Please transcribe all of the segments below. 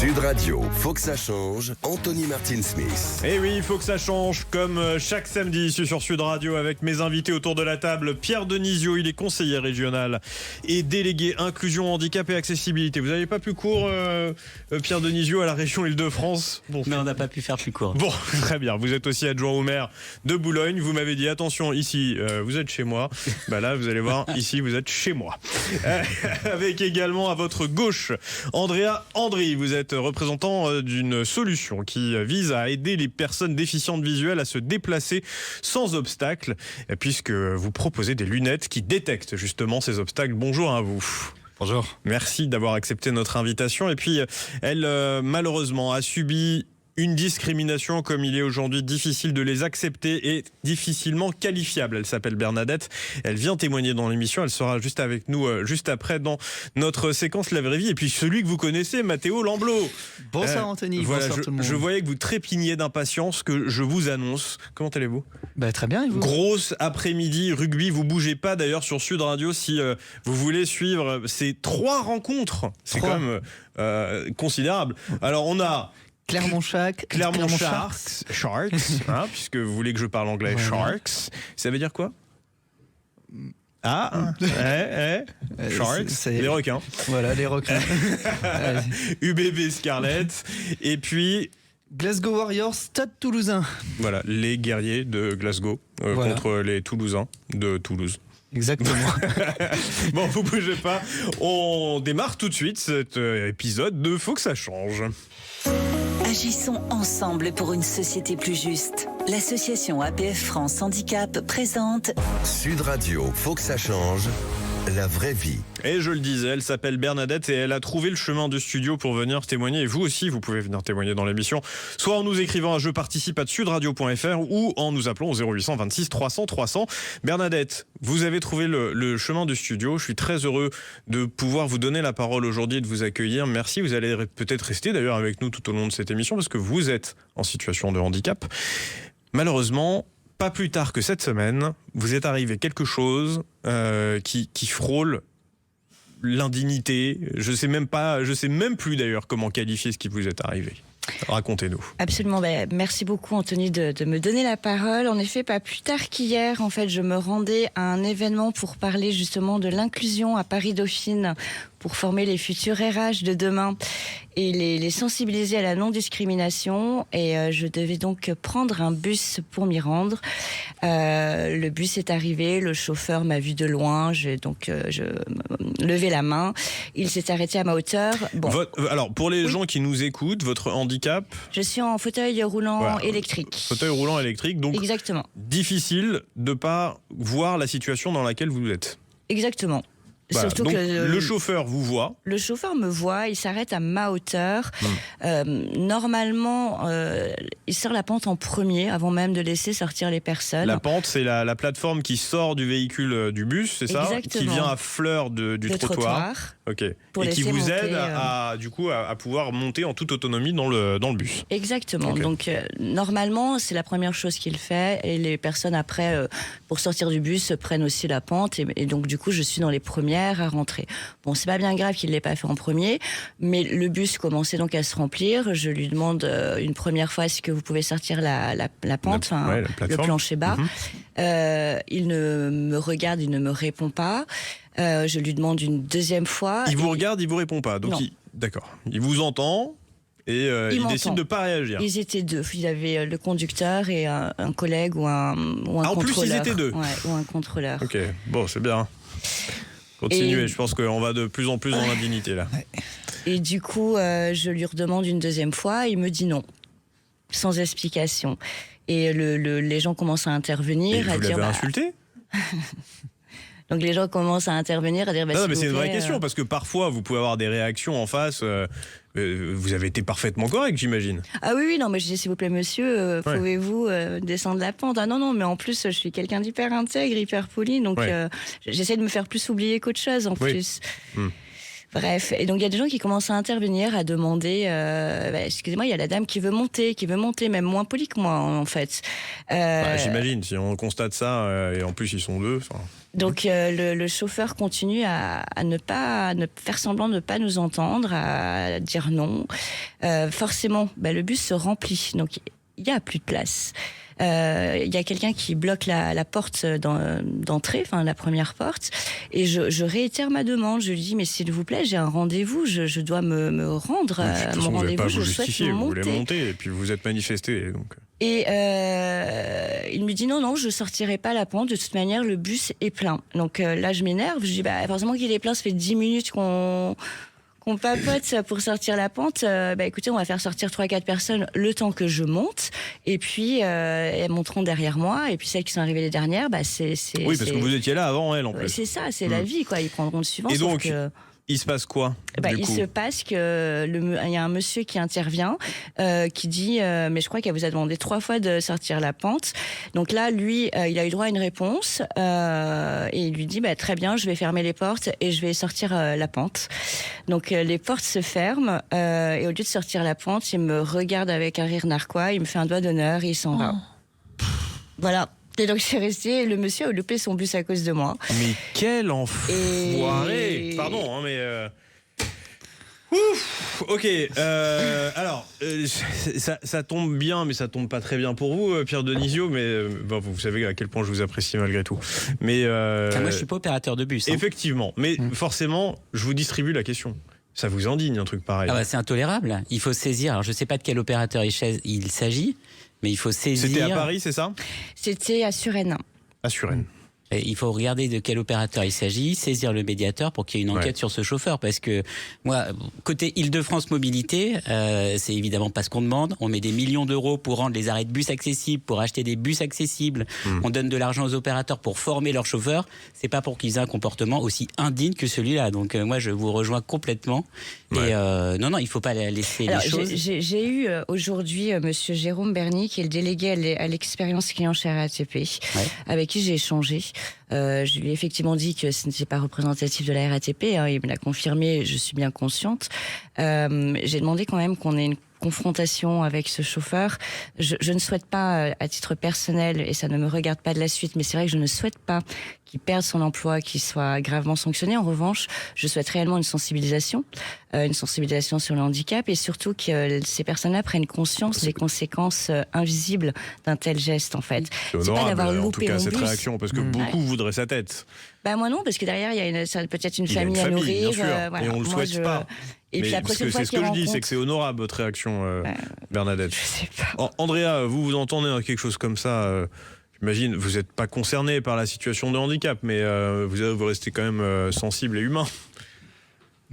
Sud Radio, faut que ça change. Anthony Martin-Smith. Eh oui, il faut que ça change. Comme chaque samedi ici sur Sud Radio avec mes invités autour de la table. Pierre Denisio, il est conseiller régional et délégué inclusion, handicap et accessibilité. Vous n'avez pas plus court, Pierre Denisio, à la région Île-de-France? Bon, mais on n'a pas pu faire plus court. Bon, très bien. Vous êtes aussi adjoint au maire de Boulogne. Vous m'avez dit, attention, ici, vous êtes chez moi. Bah là, vous allez voir, ici, vous êtes chez moi. Avec également à votre gauche, Andrea Andri. Vous êtes représentant d'une solution qui vise à aider les personnes déficientes visuelles à se déplacer sans obstacle, puisque vous proposez des lunettes qui détectent justement ces obstacles. Bonjour à vous. Bonjour. Merci d'avoir accepté notre invitation. Et puis, elle, malheureusement, a subi une discrimination comme il est aujourd'hui difficile de les accepter et difficilement qualifiable. Elle s'appelle Bernadette. Elle vient témoigner dans l'émission. Elle sera juste avec nous juste après dans notre séquence La Vraie Vie. Et puis celui que vous connaissez, Mathéo Lamblot. Bonsoir Anthony. Voilà, bonsoir tout le monde. je voyais que vous trépigniez d'impatience, que je vous annonce. Comment allez-vous ? Très bien, et vous ? Grosse après-midi rugby. Vous bougez pas d'ailleurs sur Sud Radio si vous voulez suivre ces 3 rencontres. C'est quand même considérable. Alors on a Clermont Sharks, hein, puisque vous voulez que je parle anglais. Ouais. Sharks, ça veut dire quoi? Sharks, les requins. Voilà, les requins. UBB Scarlet, et puis Glasgow Warriors, Stade Toulousain. Voilà, les guerriers de Glasgow contre les Toulousains de Toulouse. Exactement. Bon, vous bougez pas. On démarre tout de suite cet épisode de Faut que ça change. Agissons ensemble pour une société plus juste. L'association APF France Handicap présente Sud Radio, faut que ça change. La vraie vie. Et je le disais, elle s'appelle Bernadette et elle a trouvé le chemin du studio pour venir témoigner. Et vous aussi, vous pouvez venir témoigner dans l'émission, soit en nous écrivant à jeparticipe@sudradio.fr ou en nous appelant au 0800 26 300 300. Bernadette, vous avez trouvé le chemin du studio. Je suis très heureux de pouvoir vous donner la parole aujourd'hui et de vous accueillir. Merci. Vous allez peut-être rester d'ailleurs avec nous tout au long de cette émission parce que vous êtes en situation de handicap. Malheureusement, pas plus tard que cette semaine, vous est arrivé quelque chose qui frôle l'indignité. Je sais même plus d'ailleurs comment qualifier ce qui vous est arrivé. Racontez-nous. Absolument. Merci beaucoup Anthony de me donner la parole. En effet, pas plus tard qu'hier, en fait, je me rendais à un événement pour parler justement de l'inclusion à Paris-Dauphine pour former les futurs RH de demain et les sensibiliser à la non-discrimination. Et je devais donc prendre un bus pour m'y rendre. Le bus est arrivé, le chauffeur m'a vu de loin, je levé la main. Il s'est arrêté à ma hauteur. Bon. Alors, pour les gens qui nous écoutent, votre handicap... Je suis en fauteuil roulant électrique. Fauteuil roulant électrique, donc exactement. Difficile de ne pas voir la situation dans laquelle vous êtes. Exactement. Voilà, surtout donc que le chauffeur vous voit. Le chauffeur me voit, il s'arrête à ma hauteur. Normalement, il sort la pente en premier avant même de laisser sortir les personnes. La pente, c'est la plateforme qui sort du véhicule du bus, c'est ça? Exactement. Qui vient à fleur du trottoir. Ok. Et qui vous aide à pouvoir monter en toute autonomie dans le bus. Exactement. Okay. Donc normalement, c'est la première chose qu'il fait et les personnes après, pour sortir du bus, prennent aussi la pente et donc du coup, je suis dans les premières à rentrer. Bon, c'est pas bien grave qu'il l'ait pas fait en premier, mais le bus commençait donc à se remplir. Je lui demande une première fois est-ce que vous pouvez sortir la pente, le plancher bas. Il ne me regarde, il ne me répond pas. Je lui demande une deuxième fois. Il vous regarde, il vous répond pas. Donc d'accord. Il vous entend. Et il décide de ne pas réagir. Ils étaient 2. Il y avait le conducteur et un collègue ou un contrôleur. En plus, ils étaient 2. Ouais, ou un contrôleur. Ok, bon, c'est bien. Continuez, je pense qu'on va de plus en plus dans l'indignité là. Et du coup, je lui redemande une deuxième fois, il me dit non, sans explication. Et les gens commencent à intervenir, à dire... Vous l'avez insulté ? Donc les gens commencent à intervenir, à dire... non, mais c'est une vraie question, parce que parfois, vous pouvez avoir des réactions en face... vous avez été parfaitement correct, j'imagine. Ah oui, non, mais je dis, s'il vous plaît, monsieur, pouvez-vous descendre la pente? Ah non, mais en plus, je suis quelqu'un d'hyper intègre, hyper poli, donc j'essaie de me faire plus oublier qu'autre chose, en plus. Bref, et donc il y a des gens qui commencent à intervenir, à demander excusez-moi, il y a la dame qui veut monter, même moins poli que moi en fait. J'imagine, si on constate ça, et en plus ils sont deux. Donc le chauffeur continue à ne faire semblant de ne pas nous entendre, à dire non. Forcément, le bus se remplit, donc il n'y a plus de place. Il y a quelqu'un qui bloque la porte d'entrée, enfin la première porte, et je réitère ma demande. Je lui dis mais s'il vous plaît, j'ai un rendez-vous, je dois me rendre à mon rendez-vous. Je souhaite monter. Vous voulez monter et puis vous êtes manifesté. Donc. Et il me dit non, je sortirai pas la pente. De toute manière, le bus est plein. Donc là, je m'énerve. Je dis heureusement qu'il est plein. Ça fait 10 minutes qu'on papote pour sortir la pente. Écoutez, on va faire sortir 3-4 personnes le temps que je monte. Et puis, elles monteront derrière moi. Et puis, celles qui sont arrivées les dernières, c'est... Oui, parce que vous étiez là avant elles, en plus. C'est ça, c'est la vie, quoi. Ils prendront le suivant. Et donc, il se passe quoi se passe que il y a un monsieur qui intervient, qui dit mais je crois qu'elle vous a demandé 3 fois de sortir la pente. Donc là, lui, il a eu droit à une réponse et il lui dit très bien, je vais fermer les portes et je vais sortir la pente. Donc les portes se ferment et au lieu de sortir la pente, il me regarde avec un rire narquois, il me fait un doigt d'honneur et il s'en va. Voilà. Et donc, je suis restée, le monsieur a loupé son bus à cause de moi. Mais quel enfoiré! Pardon, mais... Ouf! Ok, alors, ça tombe bien, mais ça tombe pas très bien pour vous, Pierre Denisio, mais vous savez à quel point je vous apprécie malgré tout. Mais, moi, je suis pas opérateur de bus. Effectivement, mais forcément, je vous distribue la question. Ça vous indigne, un truc pareil? C'est intolérable. Il faut saisir, alors je sais pas de quel opérateur il s'agit, mais il faut saisir... C'était à Paris, c'est ça? C'était à Suresnes. À Suresnes. Et il faut regarder de quel opérateur il s'agit, saisir le médiateur pour qu'il y ait une enquête sur ce chauffeur. Parce que moi, côté Île-de-France Mobilité, c'est évidemment pas ce qu'on demande. On met des millions d'euros pour rendre les arrêts de bus accessibles, pour acheter des bus accessibles. On donne de l'argent aux opérateurs pour former leurs chauffeurs. C'est pas pour qu'ils aient un comportement aussi indigne que celui-là. Donc moi, je vous rejoins complètement. Et non, il faut pas laisser les choses. J'ai eu aujourd'hui monsieur Jérôme Berny, qui est le délégué à l'expérience client chez RATP, avec qui j'ai échangé. Je lui ai effectivement dit que ce n'était pas représentatif de la RATP, il me l'a confirmé, je suis bien consciente. J'ai demandé quand même qu'on ait une confrontation avec ce chauffeur. Je ne souhaite pas, à titre personnel, et ça ne me regarde pas de la suite, mais c'est vrai que je ne souhaite pas qu'il perde son emploi, qu'il soit gravement sanctionné. En revanche, je souhaite réellement une sensibilisation sur le handicap, et surtout que ces personnes-là prennent conscience des conséquences invisibles d'un tel geste, en fait. C'est honorable, pas d'avoir loupé en tout cas, cette bus. réaction, parce que beaucoup voudraient sa tête. Moi non, parce que derrière, il y a peut-être une famille à nourrir. nourrir. Bien sûr, et on ne le souhaite pas. Et puis la prochaine fois c'est ce que je dis, c'est que c'est honorable votre réaction, Bernadette. Je sais pas. Andrea, vous entendez quelque chose comme ça, j'imagine, vous n'êtes pas concerné par la situation de handicap, mais vous restez quand même sensible et humain.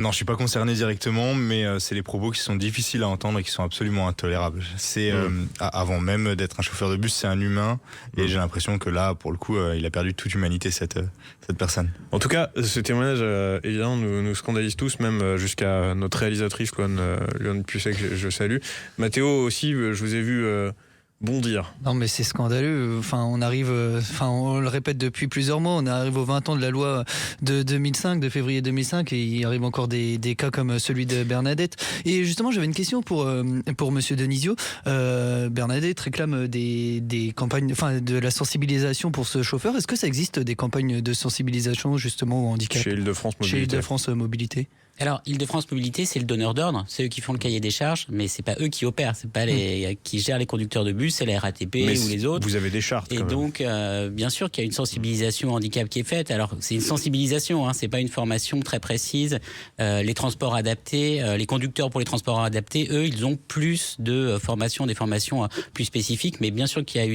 Non, je suis pas concerné directement, mais c'est les propos qui sont difficiles à entendre et qui sont absolument intolérables. C'est avant même d'être un chauffeur de bus, c'est un humain, et j'ai l'impression que là, pour le coup, il a perdu toute humanité, cette personne. En tout cas, ce témoignage, évidemment, nous scandalise tous, même jusqu'à notre réalisatrice, Luan Pusset, que je salue. Mathéo aussi, je vous ai vu bondir. Non, mais c'est scandaleux. On arrive, on le répète depuis plusieurs mois, on arrive aux 20 ans de la loi de 2005, de février 2005, et il arrive encore des cas comme celui de Bernadette. Et justement, j'avais une question pour monsieur Denisio. Bernadette réclame des campagnes, de la sensibilisation pour ce chauffeur. Est-ce que ça existe des campagnes de sensibilisation justement au handicap chez Île-de-France Mobilité? Chez Île-de-France Mobilité. Alors, Île-de-France Mobilité, c'est le donneur d'ordre. C'est eux qui font le cahier des charges, mais c'est pas eux qui opèrent. C'est pas qui gèrent les conducteurs de bus, c'est la RATP ou les autres. Vous avez des chartes. Et donc, bien sûr qu'il y a une sensibilisation au handicap qui est faite. Alors, c'est une sensibilisation, c'est pas une formation très précise. Les transports adaptés, les conducteurs pour les transports adaptés, eux, ils ont plus de formation, des formations plus spécifiques. Mais bien sûr qu'il y a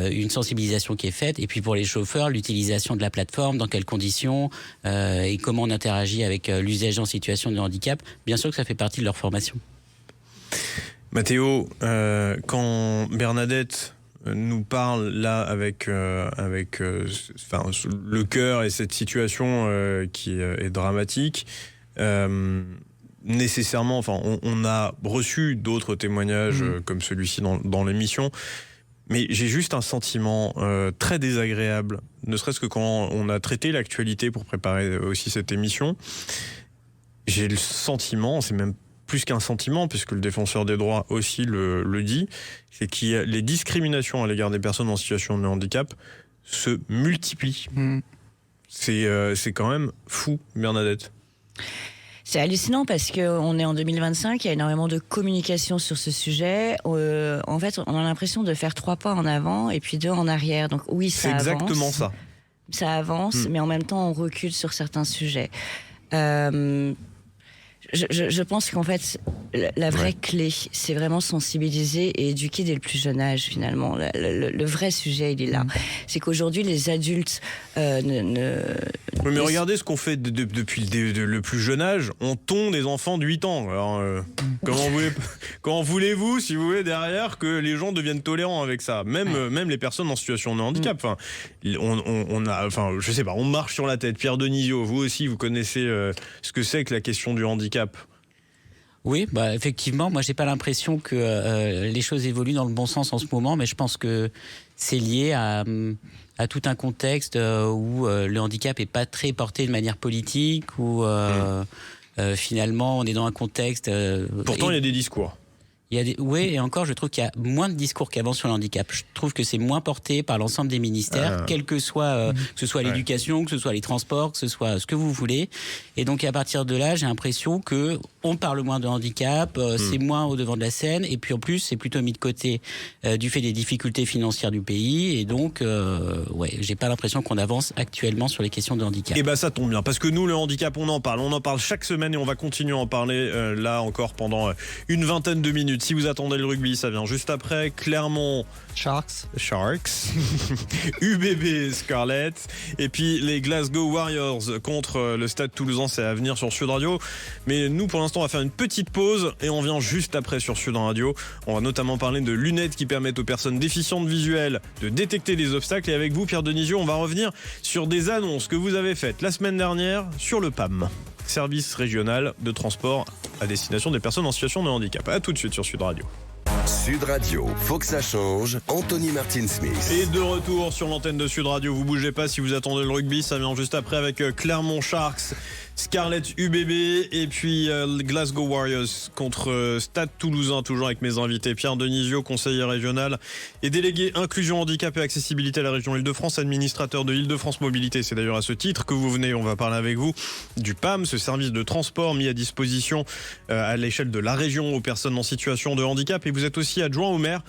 une sensibilisation qui est faite. Et puis pour les chauffeurs, l'utilisation de la plateforme, dans quelles conditions et comment on interagit avec l'usager en situation de handicap, bien sûr que ça fait partie de leur formation. Mathéo, quand Bernadette nous parle là avec le cœur et cette situation qui est dramatique, nécessairement, on a reçu d'autres témoignages comme celui-ci dans l'émission, mais j'ai juste un sentiment très désagréable, ne serait-ce que quand on a traité l'actualité pour préparer aussi cette émission. J'ai le sentiment, c'est même plus qu'un sentiment, puisque le défenseur des droits aussi le dit, c'est que les discriminations à l'égard des personnes en situation de handicap se multiplient. C'est quand même fou, Bernadette. C'est hallucinant parce qu'on est en 2025, il y a énormément de communication sur ce sujet. En fait, on a l'impression de faire 3 pas en avant et puis 2 en arrière. Donc oui, ça avance. C'est exactement ça. Ça avance, mais en même temps, on recule sur certains sujets. Je pense qu'en fait, la vraie clé, c'est vraiment sensibiliser et éduquer dès le plus jeune âge, finalement. Le vrai sujet, il est là. C'est qu'aujourd'hui, les adultes Oui, mais regardez ce qu'on fait depuis le plus jeune âge. On tond des enfants de 8 ans. Alors, comment voulez-vous, si vous voulez, derrière, que les gens deviennent tolérants avec ça, même les personnes en situation de handicap. Enfin, je sais pas, on marche sur la tête. Pierre Denisio, vous aussi, vous connaissez ce que c'est que la question du handicap. Oui, effectivement, moi j'ai pas l'impression que les choses évoluent dans le bon sens en ce moment, mais je pense que c'est lié à tout un contexte où le handicap est pas très porté de manière politique, où finalement on est dans un contexte... Pourtant il y a des discours. Oui, et encore, je trouve qu'il y a moins de discours qu'avant sur le handicap. Je trouve que c'est moins porté par l'ensemble des ministères, quel que soit, que ce soit l'éducation, que ce soit les transports, que ce soit ce que vous voulez. Et donc, à partir de là, j'ai l'impression que on parle moins de handicap, c'est moins au devant de la scène, et puis en plus, c'est plutôt mis de côté du fait des difficultés financières du pays. Et donc, j'ai pas l'impression qu'on avance actuellement sur les questions de handicap. Et ça tombe bien, parce que nous, le handicap, on en parle chaque semaine, et on va continuer à en parler là encore pendant une vingtaine de minutes. Si vous attendez le rugby, ça vient juste après. Clermont Sharks. UBB Scarlet. Et puis les Glasgow Warriors contre le Stade Toulousain, c'est à venir sur Sud Radio. Mais nous, pour l'instant, on va faire une petite pause et on vient juste après sur Sud Radio. On va notamment parler de lunettes qui permettent aux personnes déficientes visuelles de détecter les obstacles. Et avec vous, Pierre Denisio, on va revenir sur des annonces que vous avez faites la semaine dernière sur le PAM. Service régional de transport à destination des personnes en situation de handicap. À tout de suite sur Sud Radio. Sud Radio, faut que ça change. Anthony Martin-Smith. Et de retour sur l'antenne de Sud Radio. Vous bougez pas si vous attendez le rugby. Ça vient juste après avec Clermont Sharks, Scarlet UBB et puis Glasgow Warriors contre Stade Toulousain. Toujours avec mes invités Pierre Denisio, conseiller régional et délégué inclusion, handicap et accessibilité à la région Île-de-France, administrateur de Île-de-France Mobilité. C'est d'ailleurs à ce titre que vous venez. On va parler avec vous du PAM, ce service de transport mis à disposition à l'échelle de la région aux personnes en situation de handicap. Et vous êtes aussi adjoint au maire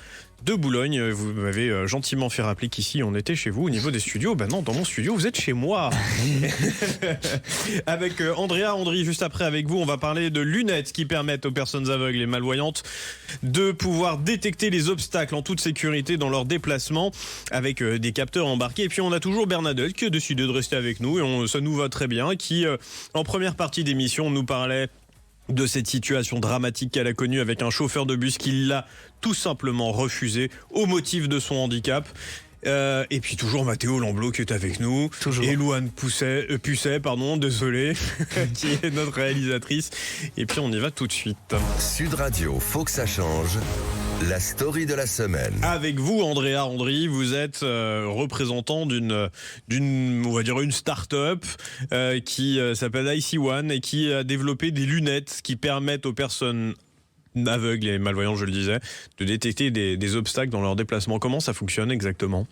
de Boulogne. Vous m'avez gentiment fait rappeler qu'ici on était chez vous au niveau des studios. Non, dans mon studio vous êtes chez moi. Avec Andrea Andry juste après avec vous, on va parler de lunettes qui permettent aux personnes aveugles et malvoyantes de pouvoir détecter les obstacles en toute sécurité dans leur déplacement avec des capteurs embarqués. Et puis on a toujours Bernadette qui a décidé de rester avec nous et ça nous va très bien, qui en première partie d'émission nous parlait de cette situation dramatique qu'elle a connue avec un chauffeur de bus qui l'a tout simplement refusé au motif de son handicap. Et puis toujours Mathéo Lamblot qui est avec nous. Toujours. Et Louane Pusset, désolé, qui est notre réalisatrice. Et puis on y va tout de suite. Sud Radio, faut que ça change. La story de la semaine. Avec vous, Andrea Andry, vous êtes représentant on va dire une start-up qui s'appelle IC1 et qui a développé des lunettes qui permettent aux personnes aveugles et malvoyantes, je le disais, de détecter des obstacles dans leur déplacement. Comment ça fonctionne exactement ?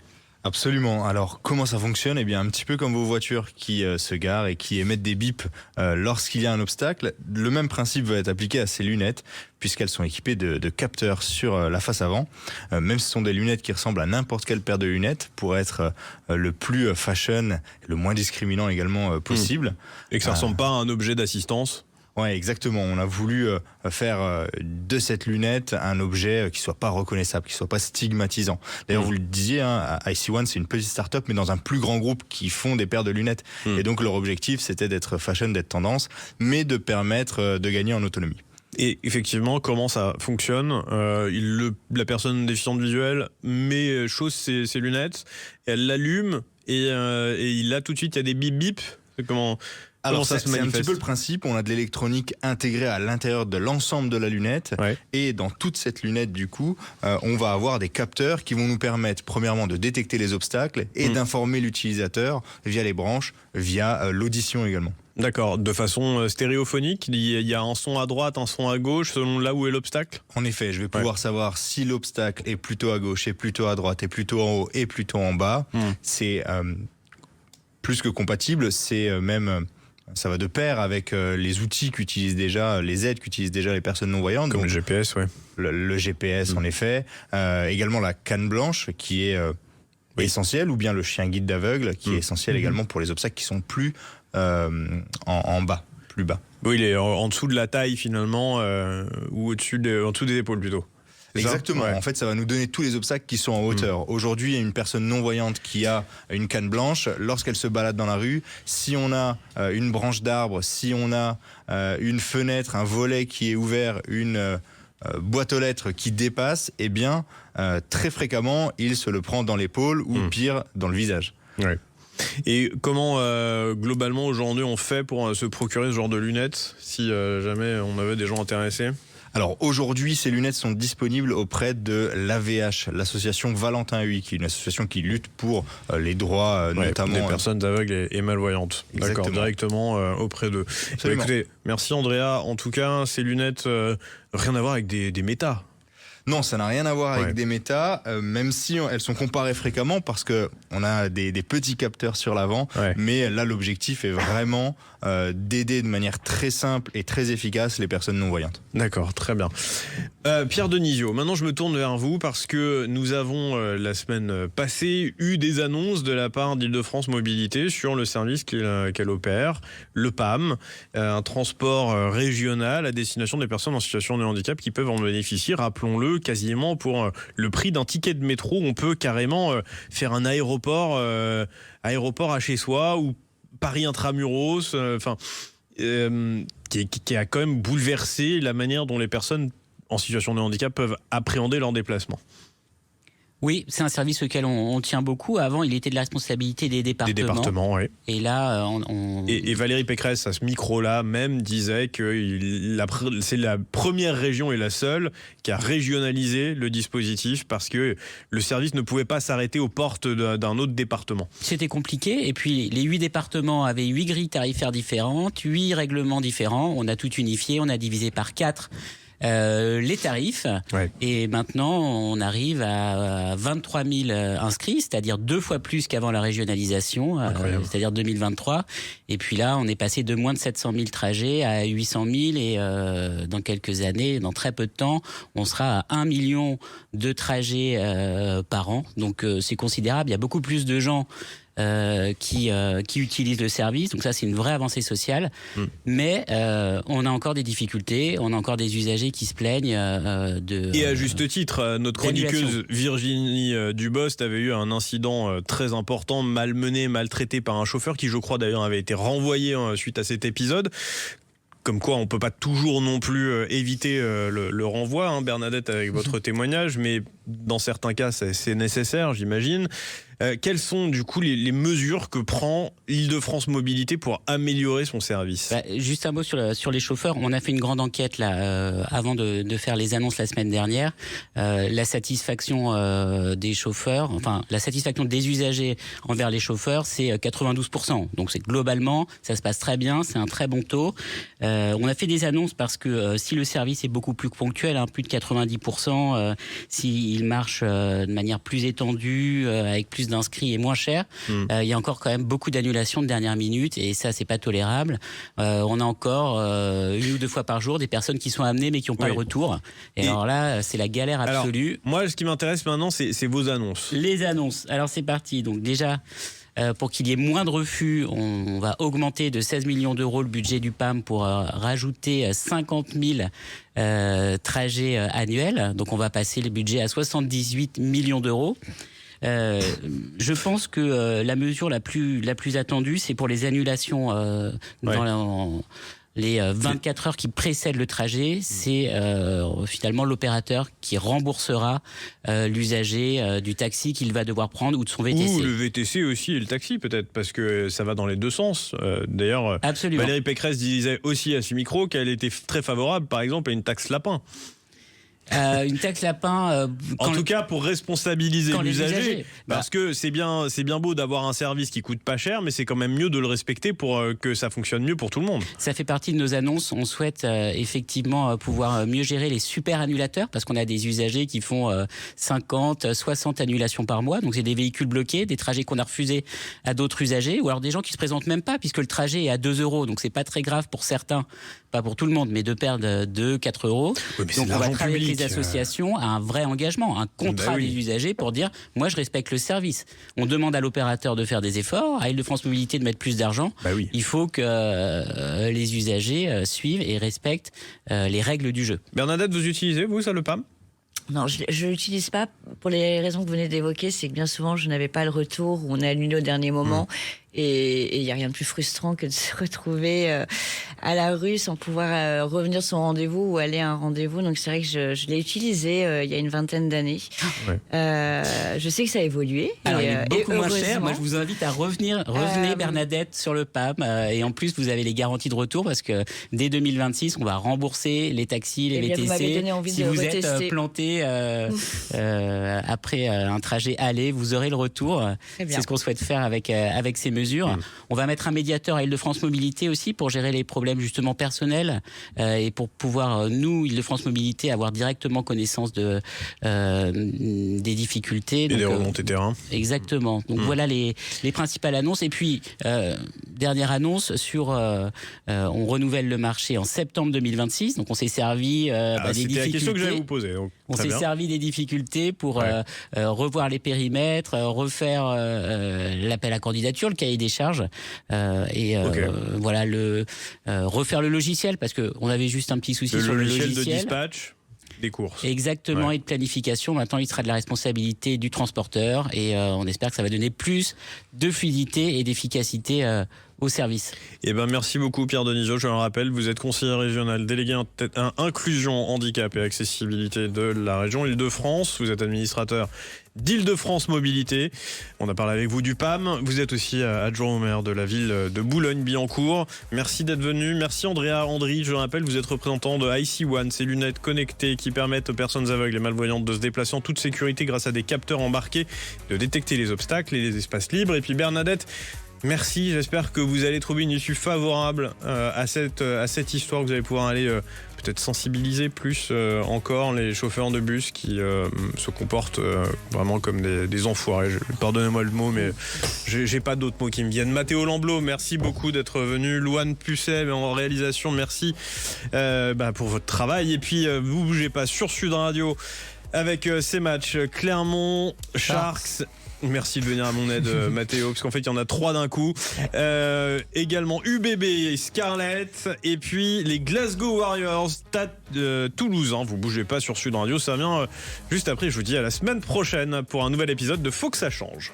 Absolument. Alors, comment ça fonctionne ? Eh bien, un petit peu comme vos voitures qui se garent et qui émettent des bips lorsqu'il y a un obstacle. Le même principe va être appliqué à ces lunettes, puisqu'elles sont équipées de capteurs sur la face avant. Même si ce sont des lunettes qui ressemblent à n'importe quelle paire de lunettes, pour être le plus fashion, le moins discriminant également possible. Et que ça ne ressemble pas à un objet d'assistance ? Ouais, exactement. On a voulu faire de cette lunette un objet qui soit pas reconnaissable, qui soit pas stigmatisant. D'ailleurs, vous le disiez, IC1, c'est une petite start-up, mais dans un plus grand groupe qui font des paires de lunettes. Et donc, leur objectif, c'était d'être fashion, d'être tendance, mais de permettre de gagner en autonomie. Et effectivement, comment ça fonctionne ? La personne déficiente visuelle chausse ses lunettes, elle l'allume et il a tout de suite, il y a des bip-bip. Alors c'est un petit peu le principe, on a de l'électronique intégrée à l'intérieur de l'ensemble de la lunette, et dans toute cette lunette du coup, on va avoir des capteurs qui vont nous permettre premièrement de détecter les obstacles et d'informer l'utilisateur via les branches, via l'audition également. D'accord, de façon stéréophonique, il y a un son à droite, un son à gauche, selon là où est l'obstacle. En effet, je vais pouvoir savoir si l'obstacle est plutôt à gauche, est plutôt à droite, est plutôt en haut, est plutôt en bas. C'est plus que compatible, c'est même... Ça va de pair avec les outils qu'utilisent déjà, les aides qu'utilisent déjà les personnes non-voyantes. Comme donc, le GPS, ouais. Le GPS, en effet. Également la canne blanche, qui est essentielle, ou bien le chien guide d'aveugle, qui est essentiel également pour les obstacles qui sont plus en bas, plus bas. Oui, il est en dessous de la taille finalement, ou en dessous des épaules plutôt. Exactement. Ouais. En fait, ça va nous donner tous les obstacles qui sont en hauteur. Aujourd'hui, une personne non-voyante qui a une canne blanche, lorsqu'elle se balade dans la rue, si on a une branche d'arbre, si on a une fenêtre, un volet qui est ouvert, une boîte aux lettres qui dépasse, eh bien, très fréquemment, il se le prend dans l'épaule ou pire, dans le visage. Ouais. Et comment globalement aujourd'hui on fait pour se procurer ce genre de lunettes si jamais on avait des gens intéressés? Alors aujourd'hui, ces lunettes sont disponibles auprès de l'AVH, l'association Valentin Huy, qui est une association qui lutte pour les droits notamment des personnes aveugles et malvoyantes. Exactement. D'accord, directement auprès d'eux. Bah, écoutez, merci Andrea. En tout cas, ces lunettes, rien à voir avec des métas. Non, ça n'a rien à voir avec des métas, même si elles sont comparées fréquemment parce que on a des petits capteurs sur l'avant. Mais là, l'objectif est vraiment d'aider de manière très simple et très efficace les personnes non-voyantes. D'accord, très bien. Pierre Denisio, maintenant je me tourne vers vous parce que nous avons la semaine passée eu des annonces de la part d'Île-de-France Mobilité sur le service qu'elle opère, le PAM, un transport régional à destination des personnes en situation de handicap qui peuvent en bénéficier, rappelons-le, quasiment pour le prix d'un ticket de métro. On peut carrément faire un aéroport à chez soi ou Paris intramuros, qui a quand même bouleversé la manière dont les personnes en situation de handicap peuvent appréhender leur déplacement. Oui, c'est un service auquel on tient beaucoup. Avant, il était de la responsabilité des départements. Des départements, oui. Et là, Et Valérie Pécresse, à ce micro-là, même disait que c'est la première région et la seule qui a régionalisé le dispositif parce que le service ne pouvait pas s'arrêter aux portes d'un autre département. C'était compliqué. Et puis, les 8 départements avaient 8 grilles tarifaires différentes, 8 règlements différents. On a tout unifié, on a divisé par 4. Les tarifs, et maintenant on arrive à 23 000 inscrits, c'est-à-dire 2 fois plus qu'avant la régionalisation, c'est-à-dire 2023. Et puis là, on est passé de moins de 700 000 trajets à 800 000 et dans quelques années, dans très peu de temps, on sera à 1 million de trajets par an. Donc c'est considérable. Il y a beaucoup plus de gens qui utilisent le service, donc ça c'est une vraie avancée sociale, mais on a encore des difficultés, on a encore des usagers qui se plaignent et à juste titre, notre chroniqueuse Virginie Dubost avait eu un incident très important, malmené, maltraité par un chauffeur qui, je crois d'ailleurs, avait été renvoyé suite à cet épisode. Comme quoi, on ne peut pas toujours non plus éviter le renvoi, hein, Bernadette, avec votre témoignage, mais dans certains cas, c'est nécessaire, j'imagine. Quelles sont du coup les mesures que prend Île-de-France Mobilité pour améliorer son service? Juste un mot sur les chauffeurs. On a fait une grande enquête là avant de faire les annonces la semaine dernière. La satisfaction des chauffeurs, enfin la satisfaction des usagers envers les chauffeurs, c'est 92%. Donc c'est globalement, ça se passe très bien, c'est un très bon taux. On a fait des annonces parce que si le service est beaucoup plus ponctuel, hein, plus de 90%, s'il marche de manière plus étendue, avec plus d'inscrits et moins cher, il y a encore quand même beaucoup d'annulations de dernière minute et ça c'est pas tolérable. On a encore 1 ou 2 fois par jour des personnes qui sont amenées mais qui n'ont pas le retour. Et alors là c'est la galère absolue. Alors, moi ce qui m'intéresse maintenant c'est vos annonces. Les annonces. Alors c'est parti. Donc déjà pour qu'il y ait moins de refus, on va augmenter de 16 millions d'euros le budget du PAM pour rajouter 50 000 trajets annuels. Donc on va passer le budget à 78 millions d'euros. Je pense que la mesure la plus attendue, c'est pour les annulations dans les 24 heures qui précèdent le trajet. C'est finalement l'opérateur qui remboursera l'usager du taxi qu'il va devoir prendre ou de son VTC. Ou le VTC aussi et le taxi peut-être, parce que ça va dans les deux sens. D'ailleurs, absolument. Valérie Pécresse disait aussi à ce micro qu'elle était très favorable, par exemple, à une taxe lapin. Une taxe lapin. En tout cas, pour responsabiliser quand les l'usager, usagers, parce que c'est bien beau d'avoir un service qui coûte pas cher, mais c'est quand même mieux de le respecter pour que ça fonctionne mieux pour tout le monde. Ça fait partie de nos annonces. On souhaite effectivement pouvoir mieux gérer les super annulateurs, parce qu'on a des usagers qui font 50, 60 annulations par mois. Donc c'est des véhicules bloqués, des trajets qu'on a refusés à d'autres usagers, ou alors des gens qui se présentent même pas, puisque le trajet est à 2 €. Donc c'est pas très grave pour certains, pas pour tout le monde, mais de perdre 2-4 €. Oui, mais donc on va travailler public, avec les associations à un vrai engagement, un contrat des usagers pour dire moi je respecte le service. On demande à l'opérateur de faire des efforts, à Île-de-France Mobilité de mettre plus d'argent. Il faut que les usagers suivent et respectent les règles du jeu. Bernadette, vous utilisez vous ça le PAM ? Non, je l'utilise pas pour les raisons que vous venez d'évoquer. C'est que bien souvent, je n'avais pas le retour ou on a annulé au dernier moment. Et il n'y a rien de plus frustrant que de se retrouver à la rue sans pouvoir revenir sur son rendez-vous ou aller à un rendez-vous. Donc c'est vrai que je l'ai utilisé il y a une vingtaine d'années. Je sais que ça a évolué. Alors il est beaucoup moins cher. heureusement. Moi je vous invite à revenez Bernadette sur le PAM. Et en plus vous avez les garanties de retour parce que dès 2026 on va rembourser les taxis, les VTC. Vous m'avez donné envie si de vous retester. êtes planté après un trajet aller, vous aurez le retour. C'est ce qu'on souhaite faire avec ces mesures. On va mettre un médiateur à Île-de-France Mobilité aussi pour gérer les problèmes justement personnels et pour pouvoir, nous, Île-de-France Mobilité, avoir directement connaissance des difficultés. Et donc, des remontées terrain. Exactement. Donc voilà les principales annonces. Et puis, dernière annonce sur... on renouvelle le marché en septembre 2026. Donc on s'est servi des difficultés. C'était la question que j'allais vous poser. Donc, on s'est servi des difficultés pour revoir les périmètres, refaire l'appel à candidature, le cahier des charges voilà refaire le logiciel parce que on avait juste un petit souci sur le logiciel de dispatch des courses. Exactement, et de planification. Maintenant, il sera de la responsabilité du transporteur et on espère que ça va donner plus de fluidité et d'efficacité au service. Eh ben, merci beaucoup Pierre Denisot. Je le rappelle, vous êtes conseiller régional délégué inclusion, handicap et accessibilité de la région Île-de-France. Vous êtes administrateur d'Île-de-France Mobilité. On a parlé avec vous du PAM. Vous êtes aussi adjoint au maire de la ville de Boulogne-Billancourt. Merci d'être venu. Merci Andrea Andry. Je le rappelle, vous êtes représentant de IC One, ces lunettes connectées qui permettent aux personnes aveugles et malvoyantes de se déplacer en toute sécurité grâce à des capteurs embarqués, de détecter les obstacles et les espaces libres. Et puis Bernadette, merci, j'espère que vous allez trouver une issue favorable à cette histoire. Vous allez pouvoir aller peut-être sensibiliser plus encore les chauffeurs de bus qui se comportent vraiment comme des enfoirés. Pardonnez-moi le mot, mais j'ai pas d'autres mots qui me viennent. Mathéo Lamblot, merci beaucoup d'être venu. Louane Pusset en réalisation, merci pour votre travail. Et puis vous bougez pas sur Sud Radio avec ces matchs Clermont, Sharks. Merci de venir à mon aide, Mathéo, parce qu'en fait, il y en a 3 d'un coup. Également UBB et Scarlett, et puis les Glasgow Warriors, Toulouse. Vous bougez pas sur Sud Radio, ça vient juste après. Je vous dis à la semaine prochaine pour un nouvel épisode de Faut que ça change.